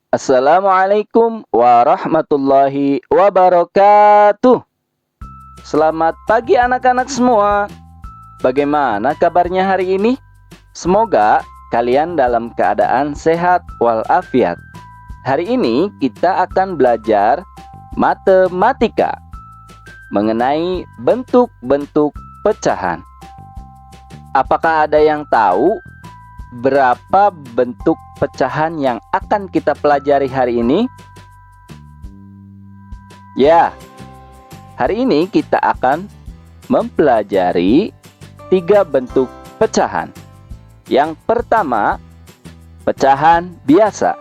Assalamualaikum warahmatullahi wabarakatuh. Selamat pagi anak-anak semua. Bagaimana kabarnya hari ini? Semoga kalian dalam keadaan sehat walafiat. Hari ini kita akan belajar matematika mengenai bentuk-bentuk pecahan. Apakah ada yang tahu berapa bentuk pecahan yang akan kita pelajari hari ini? Ya, hari ini kita akan mempelajari 3 bentuk pecahan. Yang pertama, pecahan biasa.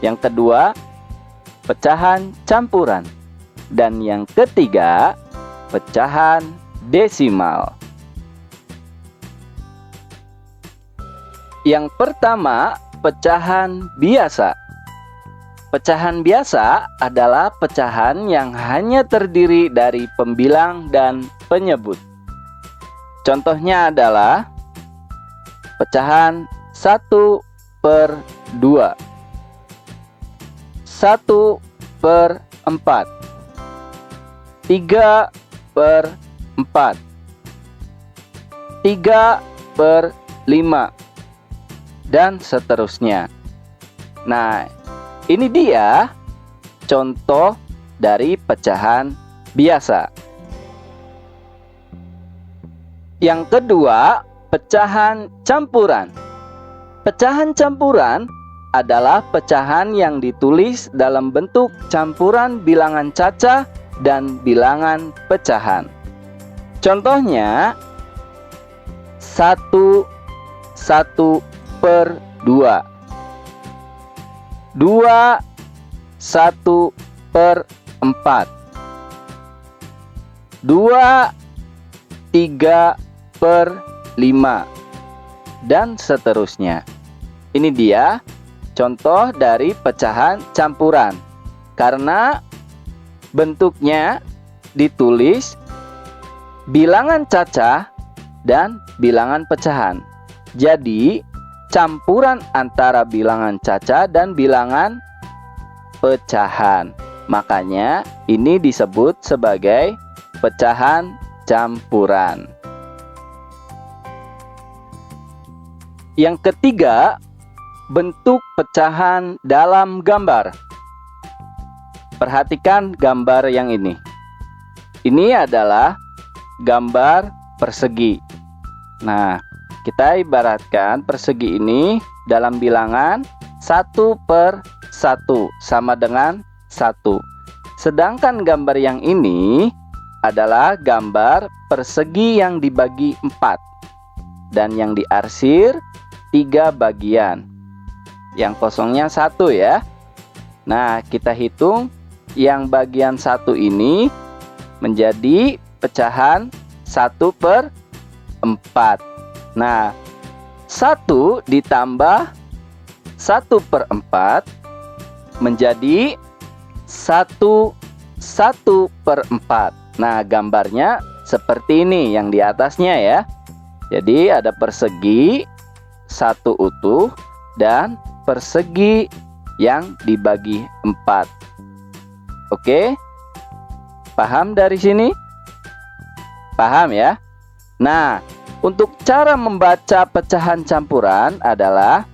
Yang kedua, pecahan campuran. Dan yang ketiga, pecahan desimal. Yang pertama, pecahan biasa. Pecahan biasa adalah pecahan yang hanya terdiri dari pembilang dan penyebut. Contohnya adalah pecahan 1/2, 1/4, 3/4, 3/5, dan seterusnya. Nah, ini dia contoh dari pecahan biasa. Yang kedua, pecahan campuran. Pecahan campuran adalah pecahan yang ditulis dalam bentuk campuran bilangan cacah dan bilangan pecahan. Contohnya 1/2, 2 1/4, 2 3/5, dan seterusnya. Ini dia contoh dari pecahan campuran. Karena bentuknya ditulis bilangan cacah dan bilangan pecahan. Jadi, campuran antara bilangan cacah dan bilangan pecahan. Makanya ini disebut sebagai pecahan campuran. Yang ketiga, bentuk pecahan dalam gambar. Perhatikan gambar yang ini. Ini adalah gambar persegi. Nah, kita ibaratkan persegi ini dalam bilangan 1/1 sama dengan 1. Sedangkan gambar yang ini adalah gambar persegi yang dibagi 4 dan yang diarsir 3 bagian. Yang kosongnya 1 ya. Nah, kita hitung yang bagian 1 ini menjadi pecahan 1/4. Nah, 1 ditambah 1/4 menjadi 1/4. Nah, gambarnya seperti ini yang di atasnya ya. Jadi ada persegi 1 utuh dan persegi yang dibagi 4. Oke? Paham dari sini? Paham ya? Nah, untuk cara membaca pecahan campuran adalah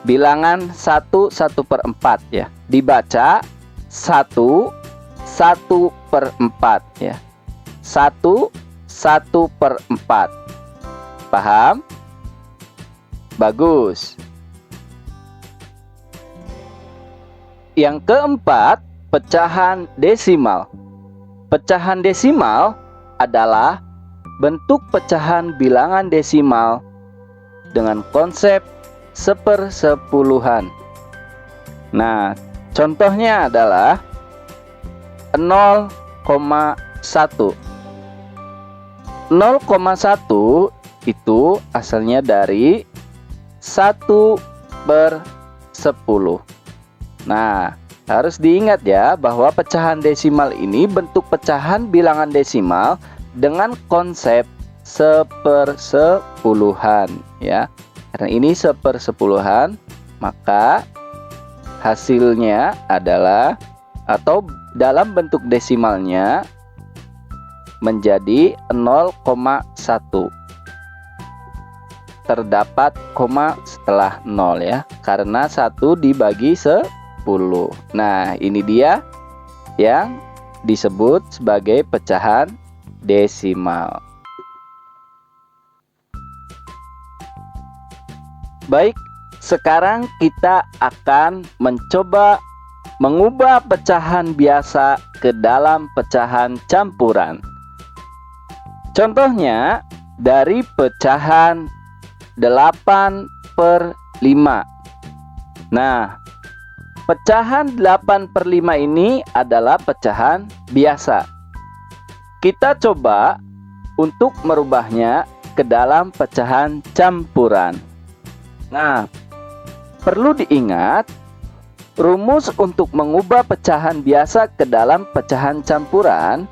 bilangan 1/4 ya. Dibaca 1/4 ya. 1/4. Paham? Bagus. Yang keempat, pecahan desimal. Pecahan desimal adalah bentuk pecahan bilangan desimal dengan konsep sepersepuluhan. Nah, contohnya adalah 0,1. 0,1 itu asalnya dari 1/10. Nah, harus diingat ya bahwa pecahan desimal ini bentuk pecahan bilangan desimal dengan konsep sepersepuluhan ya. Karena ini sepersepuluhan, maka hasilnya adalah, atau dalam bentuk desimalnya, menjadi 0,1. Terdapat koma setelah 0 ya, karena 1 dibagi 10. Nah, ini dia yang disebut sebagai pecahan desimal. Baik, sekarang kita akan mencoba mengubah pecahan biasa ke dalam pecahan campuran. Contohnya dari pecahan 8/5. Nah, pecahan 8/5 ini adalah pecahan biasa. Kita coba untuk merubahnya ke dalam pecahan campuran. Nah, perlu diingat, rumus untuk mengubah pecahan biasa ke dalam pecahan campuran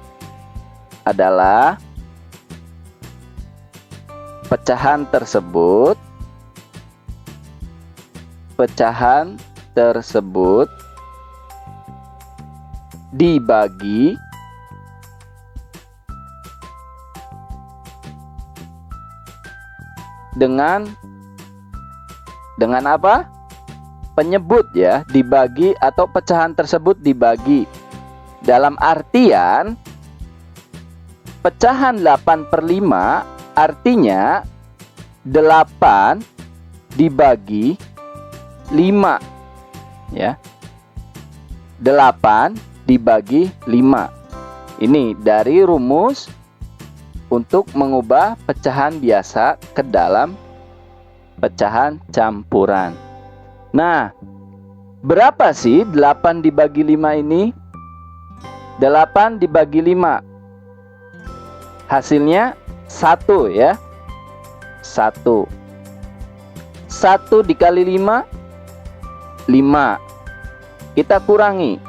adalah pecahan tersebut dibagi dengan apa? Penyebut ya, dibagi atau pecahan tersebut dibagi. Dalam artian pecahan 8/5 artinya 8 dibagi 5 ya. 8 dibagi 5. Ini dari rumus untuk mengubah pecahan biasa ke dalam pecahan campuran. Nah, berapa sih 8 dibagi 5 ini? 8 dibagi 5 hasilnya 1 ya. 1 dikali 5 5. Kita kurangi,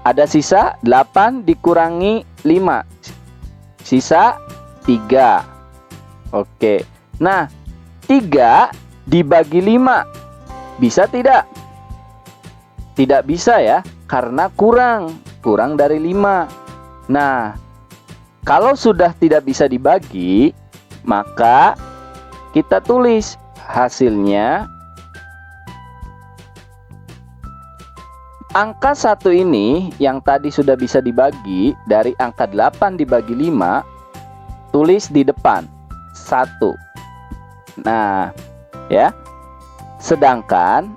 ada sisa 8 dikurangi 5, sisa 3. Oke, nah 3 dibagi 5 bisa tidak? Tidak bisa ya, karena kurang dari 5. Nah, kalau sudah tidak bisa dibagi, maka kita tulis hasilnya. Angka 1 ini yang tadi sudah bisa dibagi dari angka 8 dibagi 5, tulis di depan 1. Nah, ya. Sedangkan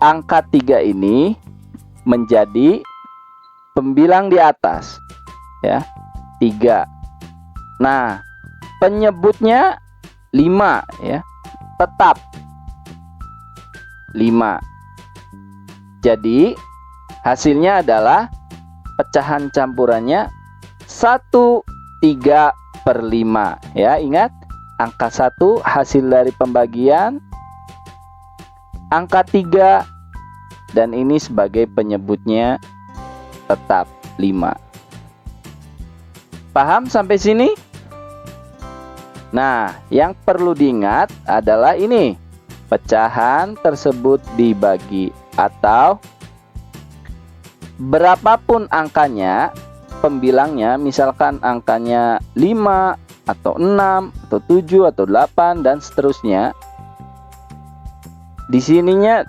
angka 3 ini menjadi pembilang di atas, ya. 3. Nah, penyebutnya 5 ya. Tetap 5. Jadi hasilnya adalah pecahan campurannya 1/3/5 ya. Ingat, angka 1 hasil dari pembagian, angka 3 dan ini sebagai penyebutnya tetap 5. Paham sampai sini? Nah, yang perlu diingat adalah ini, pecahan tersebut dibagi, atau berapapun angkanya, pembilangnya, misalkan angkanya 5 atau 6 atau 7 atau 8 dan seterusnya. Di sininya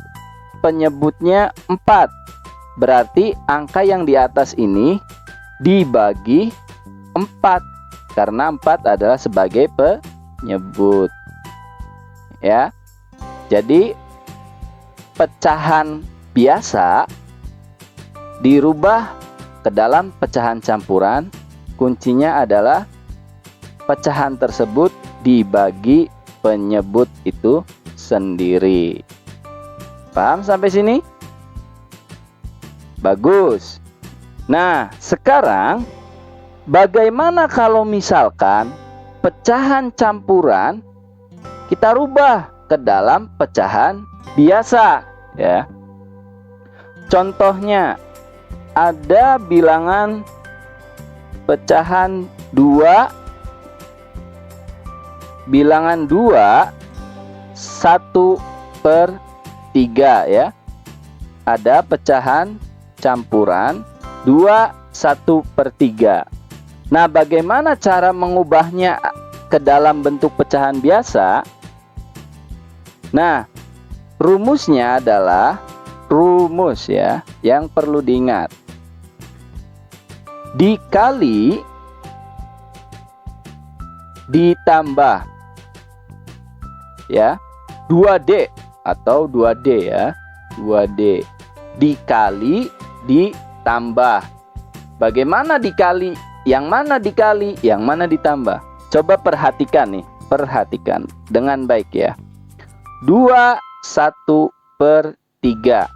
penyebutnya 4. Berarti angka yang di atas ini dibagi 4 karena 4 adalah sebagai penyebut. Ya. Jadi pecahan biasa dirubah ke dalam pecahan campuran, kuncinya adalah pecahan tersebut dibagi penyebut itu sendiri. Paham sampai sini? Bagus. Nah, sekarang bagaimana kalau misalkan pecahan campuran kita rubah ke dalam pecahan biasa, ya? Contohnya ada bilangan pecahan 2, bilangan 2 1/3. 3 ya. Ada pecahan campuran 2 1/3. Nah, bagaimana cara mengubahnya ke dalam bentuk pecahan biasa? Nah, rumusnya adalah rumus ya, yang perlu diingat. Dikali ditambah ya, 2D atau 2D ya, 2D dikali ditambah. Bagaimana dikali? Yang mana dikali? Yang mana ditambah? Coba perhatikan nih, perhatikan dengan baik ya. 2 1/3.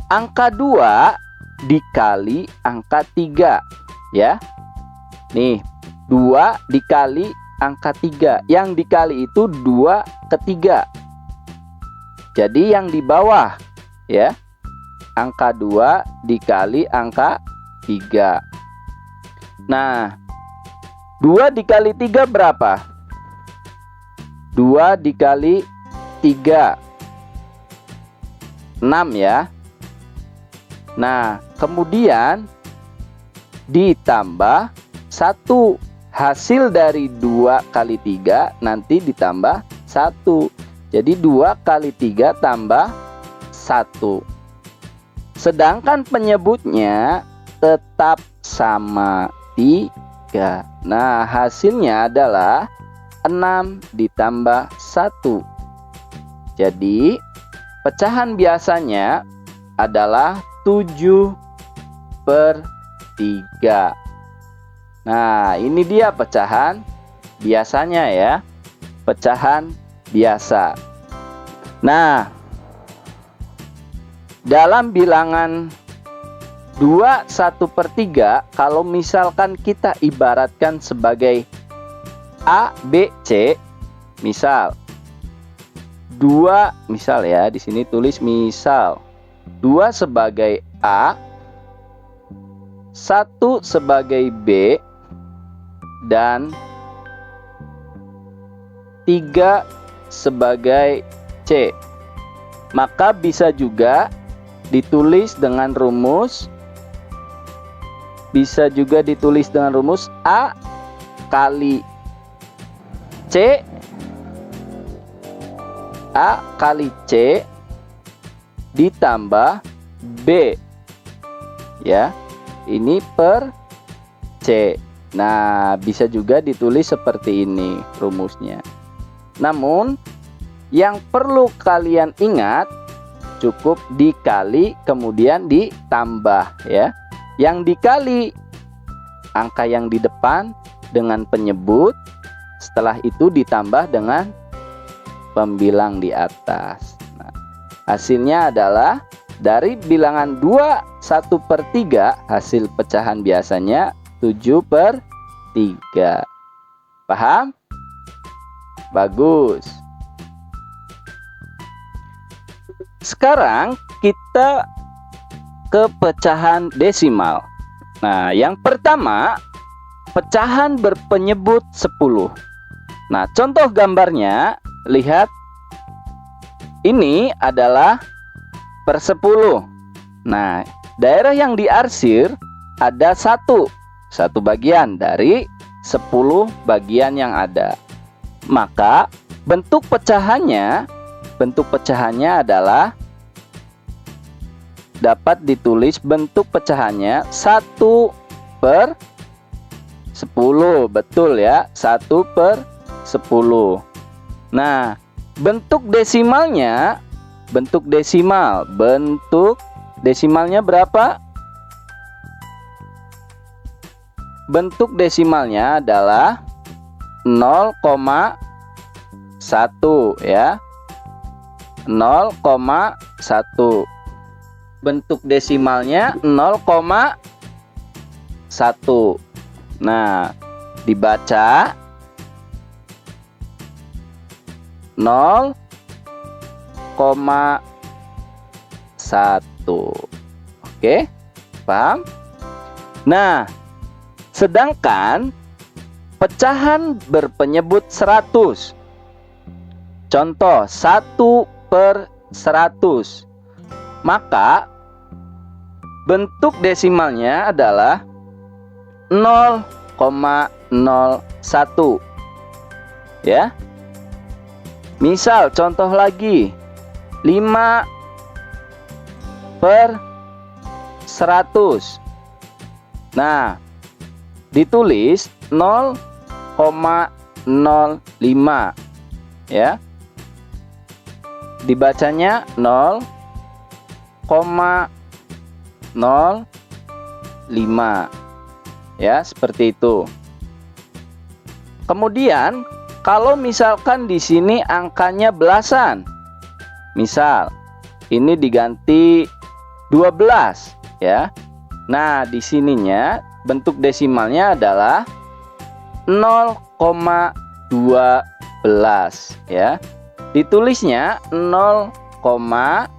Angka 2 dikali angka 3 ya. Nih, 2 dikali angka 3. Yang dikali itu 2/3. Jadi yang di bawah ya, angka 2 dikali angka 3. Nah, 2 dikali 3 berapa? 2 dikali 3 6 ya. Nah, kemudian ditambah 1. Hasil dari 2 kali 3 nanti ditambah 1. Jadi 2 kali 3 tambah 1. Sedangkan penyebutnya tetap sama 3. Nah, hasilnya adalah 6 ditambah 1. Jadi, pecahan biasanya adalah 7/3. Nah, ini dia pecahan biasanya ya. Pecahan biasa. Nah, dalam bilangan 2 1/3, kalau misalkan kita ibaratkan sebagai A, B, C, misal 2, misal ya, di sini tulis misal 2 sebagai A, 1 sebagai B, dan 3 sebagai C. Maka bisa juga ditulis dengan rumus, bisa juga ditulis dengan rumus A kali C, A kali C ditambah B ya, ini per C. Nah, bisa juga ditulis seperti ini rumusnya. Namun yang perlu kalian ingat, cukup dikali kemudian ditambah ya. Yang dikali angka yang di depan dengan penyebut, setelah itu ditambah dengan pembilang di atas. Nah, hasilnya adalah dari bilangan 2 1/3, hasil pecahan biasanya 7/3. Paham? Bagus. Sekarang kita ke pecahan desimal. Nah, yang pertama pecahan berpenyebut 10. Nah, contoh gambarnya, lihat. Ini adalah per 10. Nah, daerah yang diarsir ada satu bagian dari 10 bagian yang ada. Maka bentuk pecahannya adalah dapat ditulis bentuk pecahannya 1/10. Betul ya, 1/10. Nah, bentuk desimalnya berapa? Bentuk desimalnya adalah 0,1 ya. 0,1. Bentuk desimalnya 0,1. Nah, dibaca 0,1. Oke, paham? Nah, sedangkan pecahan berpenyebut 100. Contoh 1/100. per 100. Maka bentuk desimalnya adalah 0,01. Ya. Misal contoh lagi, 5 per 100. Nah, ditulis 0,05 ya. Dibacanya 0,05 ya, seperti itu. Kemudian kalau misalkan di sini angkanya belasan, misal ini diganti 12 ya. Nah, di sininya bentuk desimalnya adalah 0,12 ya. Ditulisnya 0,12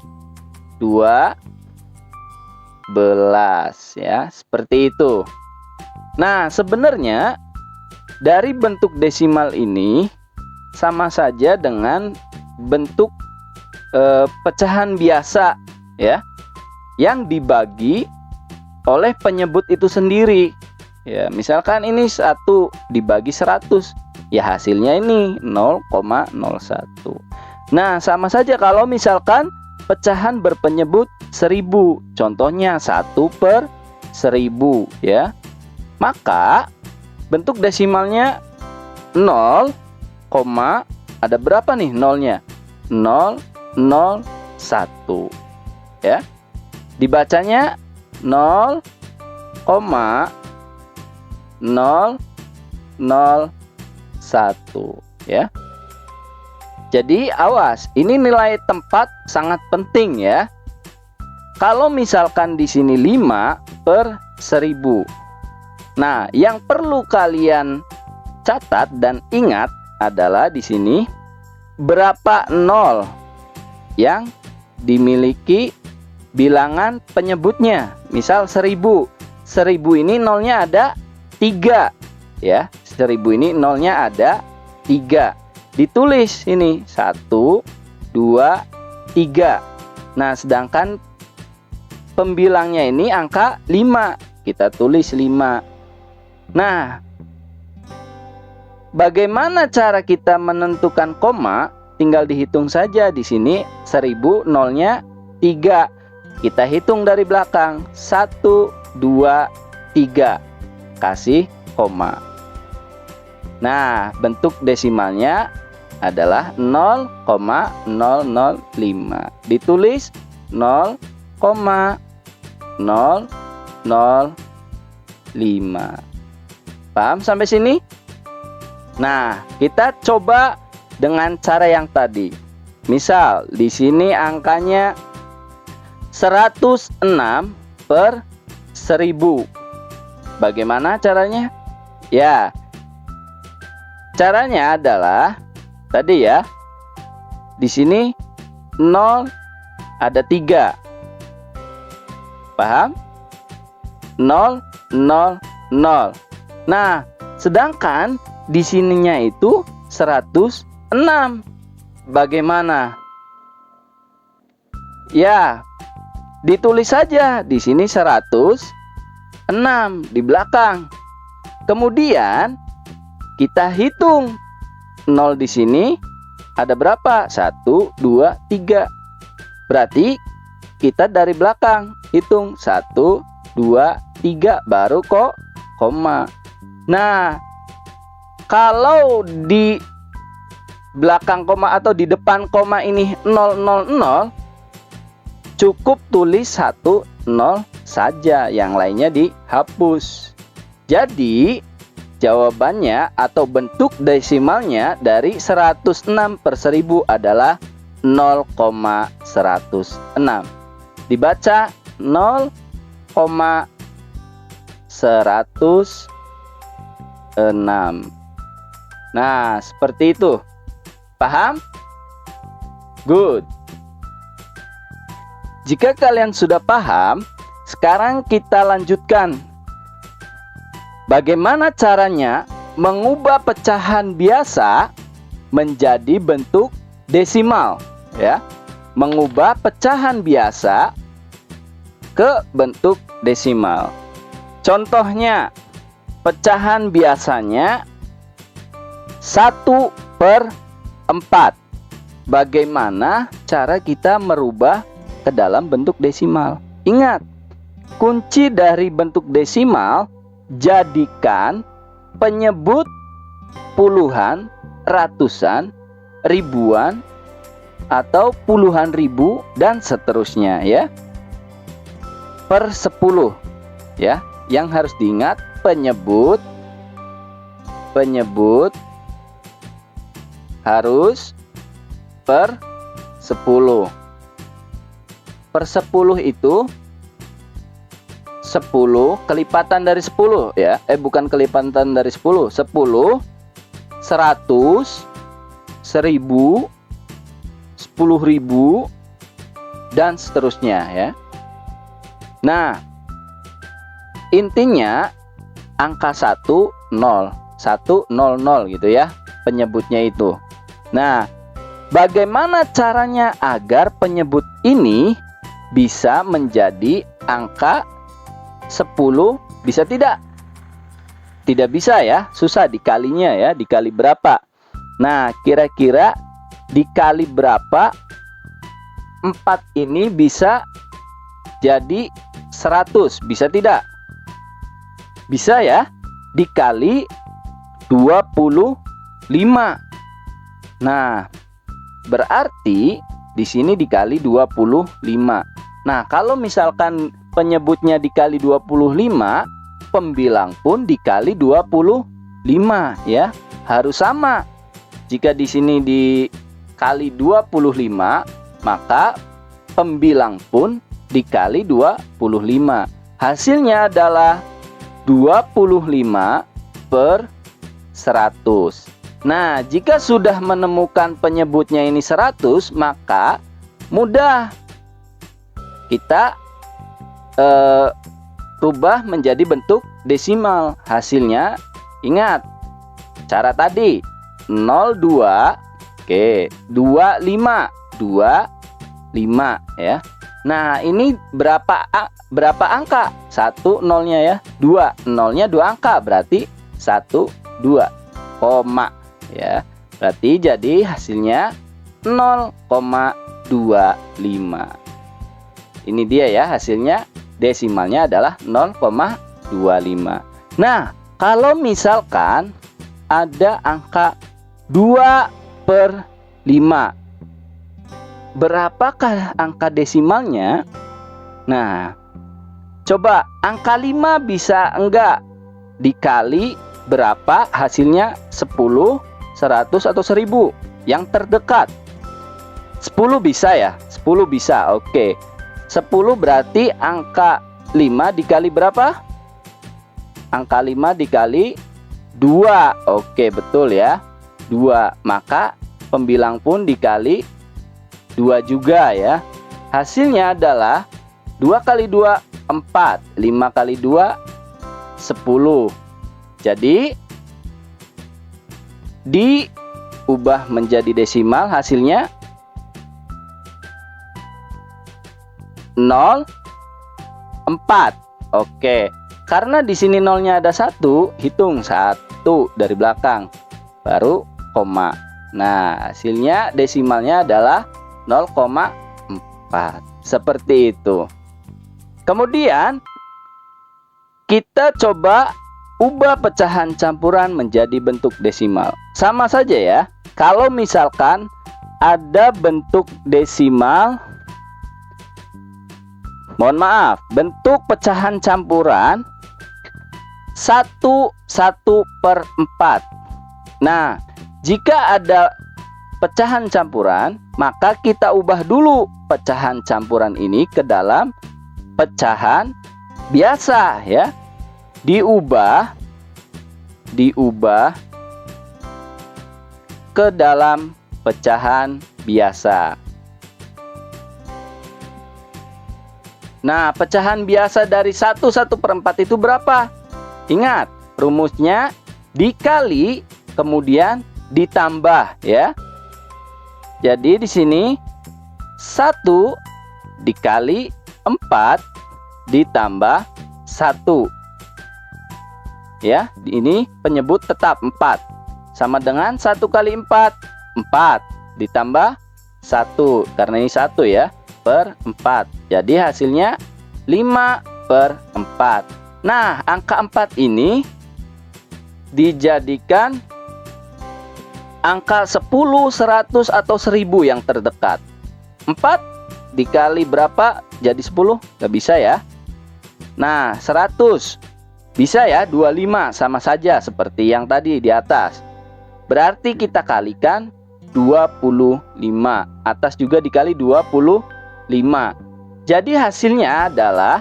ya, seperti itu. Nah, sebenarnya dari bentuk desimal ini sama saja dengan bentuk pecahan biasa ya, yang dibagi oleh penyebut itu sendiri. Ya, misalkan ini 1 dibagi 100, ya hasilnya ini 0,01. Nah, sama saja kalau misalkan pecahan berpenyebut 1000, contohnya 1 per 1000 ya. Maka bentuk desimalnya 0, ada berapa nih nolnya? 0,01 ya. Dibacanya 0,001 ya. Jadi awas, ini nilai tempat sangat penting ya. Kalau misalkan di sini 5 per 1000. Nah, yang perlu kalian catat dan ingat adalah di sini berapa nol yang dimiliki bilangan penyebutnya. Misal 1000. 1000 ini nolnya ada 3 ya. 1000 ini nolnya ada 3. Ditulis ini 1, 2, 3. Nah, sedangkan pembilangnya ini angka 5. Kita tulis 5. Nah, bagaimana cara kita menentukan koma? Tinggal dihitung saja di sini 1000 nolnya 3. Kita hitung dari belakang 1, 2, 3. Kasih koma. Nah, bentuk desimalnya adalah 0,005. Ditulis 0,005. Paham sampai sini? Nah, kita coba dengan cara yang tadi. Misal di sini angkanya 106 per 1000. Bagaimana caranya? Ya, caranya adalah tadi ya. Di sini 0 ada 3. Paham? 0, 0, 0. Nah, sedangkan di sininya itu 106. Bagaimana? Ya, ditulis saja di sini 106 di belakang. Kemudian kita hitung 0 di sini ada berapa? 1, 2, 3. Berarti kita dari belakang hitung 1, 2, 3 baru kok koma. Nah, kalau di belakang koma atau di depan koma ini 000, cukup tulis 1, 0 saja, yang lainnya dihapus. Jadi jawabannya atau bentuk desimalnya dari 106 per 1000 adalah 0,106. Dibaca 0,106. Nah, seperti itu. Paham? Good. Jika kalian sudah paham, sekarang kita lanjutkan. Bagaimana caranya mengubah pecahan biasa menjadi bentuk desimal, ya? mengubah pecahan biasa ke bentuk desimal. Contohnya, pecahan biasanya 1/4. Bagaimana cara kita merubah ke dalam bentuk desimal? Ingat, kunci dari bentuk desimal, jadikan penyebut puluhan, ratusan, ribuan, atau puluhan ribu, dan seterusnya ya. Per 10 ya. Yang harus diingat, penyebut harus per 10. Per 10 itu 10 kelipatan dari 10 ya. Bukan kelipatan dari 10. 10, 100, 1000, 10.000, dan seterusnya ya. Nah, intinya angka 1, 0, 1, 0, 0 gitu ya penyebutnya itu. Nah, bagaimana caranya agar penyebut ini bisa menjadi angka 10? Bisa tidak? Tidak bisa ya, susah dikalinya ya. Dikali berapa? Nah, kira-kira dikali berapa 4 ini bisa jadi 100? Bisa tidak? Bisa ya. Dikali 25. Nah, berarti di sini dikali 25. Nah, kalau misalkan penyebutnya dikali 25, pembilang pun dikali 25 ya. Harus sama. Jika di sini dikali 25, maka pembilang pun dikali 25. Hasilnya adalah 25 per 100. Nah, jika sudah menemukan penyebutnya ini 100, maka mudah kita rubah menjadi bentuk desimal. Hasilnya, ingat cara tadi, 02, oke, 25, 25 ya. Nah, ini berapa angka? 1 nolnya ya, 2 nolnya 2 angka, berarti 1, 2, koma ya. Berarti jadi hasilnya 0,25. Ini dia ya hasilnya, desimalnya adalah 0,25. Nah, kalau misalkan ada angka 2/5, berapakah angka desimalnya? Nah, coba angka 5 bisa enggak dikali berapa hasilnya? 10, 100, atau 1000? Yang terdekat 10 bisa ya? 10 bisa, oke. 10 berarti angka 5 dikali berapa? Angka 5 dikali 2. Oke, betul ya, 2. Maka pembilang pun dikali 2 juga ya. Hasilnya adalah 2 kali 2, 4. 5 kali 2, 10. Jadi diubah menjadi desimal, hasilnya 0,4. Oke, karena di sini nolnya ada 1, hitung 1 dari belakang, baru koma. Nah, hasilnya desimalnya adalah 0,4. Seperti itu. Kemudian kita coba ubah pecahan campuran menjadi bentuk desimal. Sama saja ya. Kalau misalkan ada bentuk desimal, mohon maaf, bentuk pecahan campuran 1/4. Nah, jika ada pecahan campuran, maka kita ubah dulu pecahan campuran ini ke dalam pecahan biasa ya. Diubah ke dalam pecahan biasa. Nah, pecahan biasa dari 1/4 itu berapa? Ingat, rumusnya dikali kemudian ditambah ya. Jadi di sini 1 dikali 4 ditambah 1. Ya, ini penyebut tetap 4. Sama dengan 1 kali 4. 4 ditambah 1. Karena ini 1 ya, per 4. Jadi hasilnya 5/4. Nah, angka 4 ini dijadikan angka 10, 100, atau 1000 yang terdekat. 4 dikali berapa jadi 10? Gak bisa ya. Nah, 100 bisa ya, 25 sama saja seperti yang tadi di atas. Berarti kita kalikan 25. Atas juga dikali 25. Jadi hasilnya adalah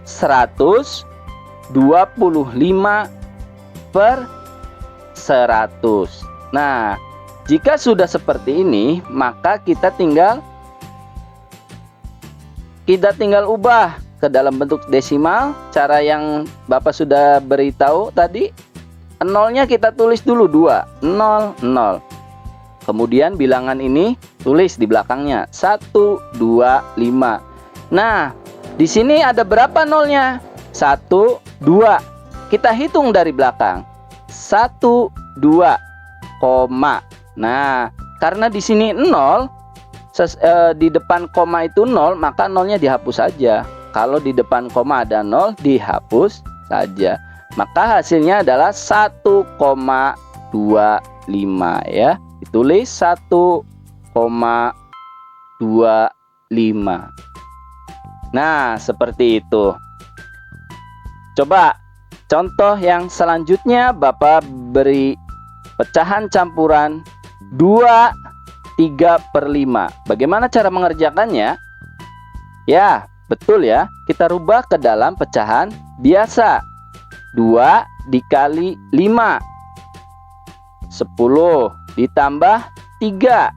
125/100. Nah, jika sudah seperti ini, maka kita tinggal ubah ke dalam bentuk desimal. Cara yang Bapak sudah beritahu tadi, nolnya kita tulis dulu 2, 0, 0. Kemudian bilangan ini tulis di belakangnya 1, 2, 5. Nah, di sini ada berapa nolnya? 1, 2. Kita hitung dari belakang. 1, 2, koma. Nah, karena di sini 0, di depan koma itu 0, maka nolnya dihapus saja. Kalau di depan koma ada 0, dihapus saja. Maka hasilnya adalah 1,25 ya. Ditulis 1,25. Nah, seperti itu. Coba contoh yang selanjutnya Bapak beri pecahan campuran 2/3/5. Bagaimana cara mengerjakannya? Ya, betul ya, kita rubah ke dalam pecahan biasa. 2 dikali 5, 10 ditambah 3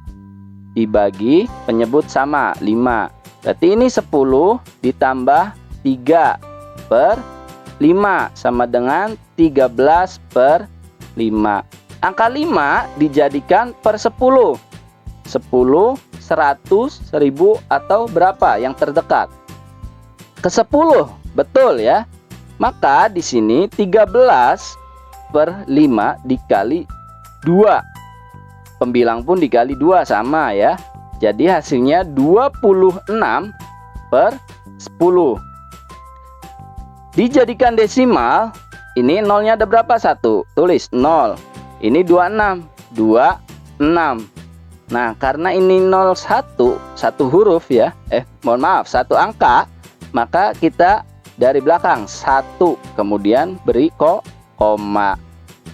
dibagi penyebut sama 5. Berarti ini 10 ditambah 3/5 sama dengan 13/5. Angka 5 dijadikan per 10. 10, 100, 1000, atau berapa yang terdekat? Ke 10, betul ya. Maka di sini 13/5 dikali 2. Pembilang pun dikali 2 sama ya. Jadi hasilnya 26/10. Dijadikan desimal, ini nolnya ada berapa? 1. Tulis 0. Ini 26. 26. Nah, karena ini 01, satu huruf ya. Mohon maaf, satu angka. Maka kita dari belakang 1, kemudian beri koma.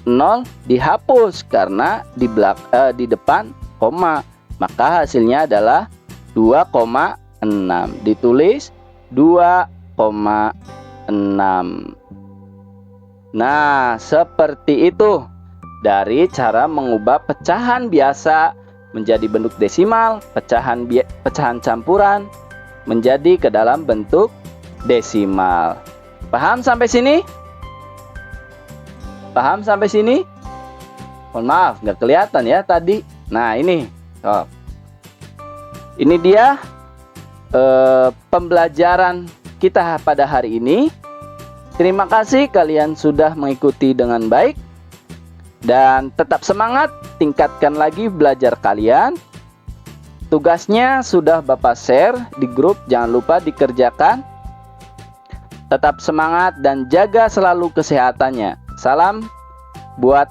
0 dihapus karena di depan koma. Maka hasilnya adalah 2,6. Ditulis 2,6. Nah, seperti itu dari cara mengubah pecahan biasa menjadi bentuk desimal, pecahan campuran menjadi ke dalam bentuk desimal. Paham sampai sini? Paham sampai sini? Mohon maaf, nggak kelihatan ya tadi. Nah, ini. Ini dia pembelajaran kita pada hari ini. Terima kasih kalian sudah mengikuti dengan baik. Dan tetap semangat, tingkatkan lagi belajar kalian. Tugasnya sudah Bapak share di grup, jangan lupa dikerjakan. Tetap semangat dan jaga selalu kesehatannya. Salam buat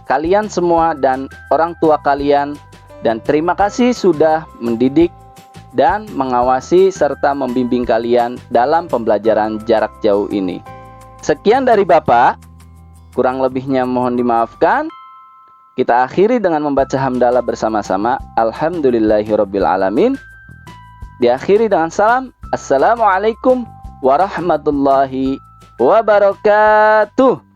kalian semua dan orang tua kalian. Dan terima kasih sudah mendidik dan mengawasi serta membimbing kalian dalam pembelajaran jarak jauh ini. Sekian dari Bapak. Kurang lebihnya mohon dimaafkan. Kita akhiri dengan membaca hamdalah bersama-sama. Alhamdulillahirabbil alamin. Diakhiri dengan salam. Assalamualaikum warahmatullahi wabarakatuh.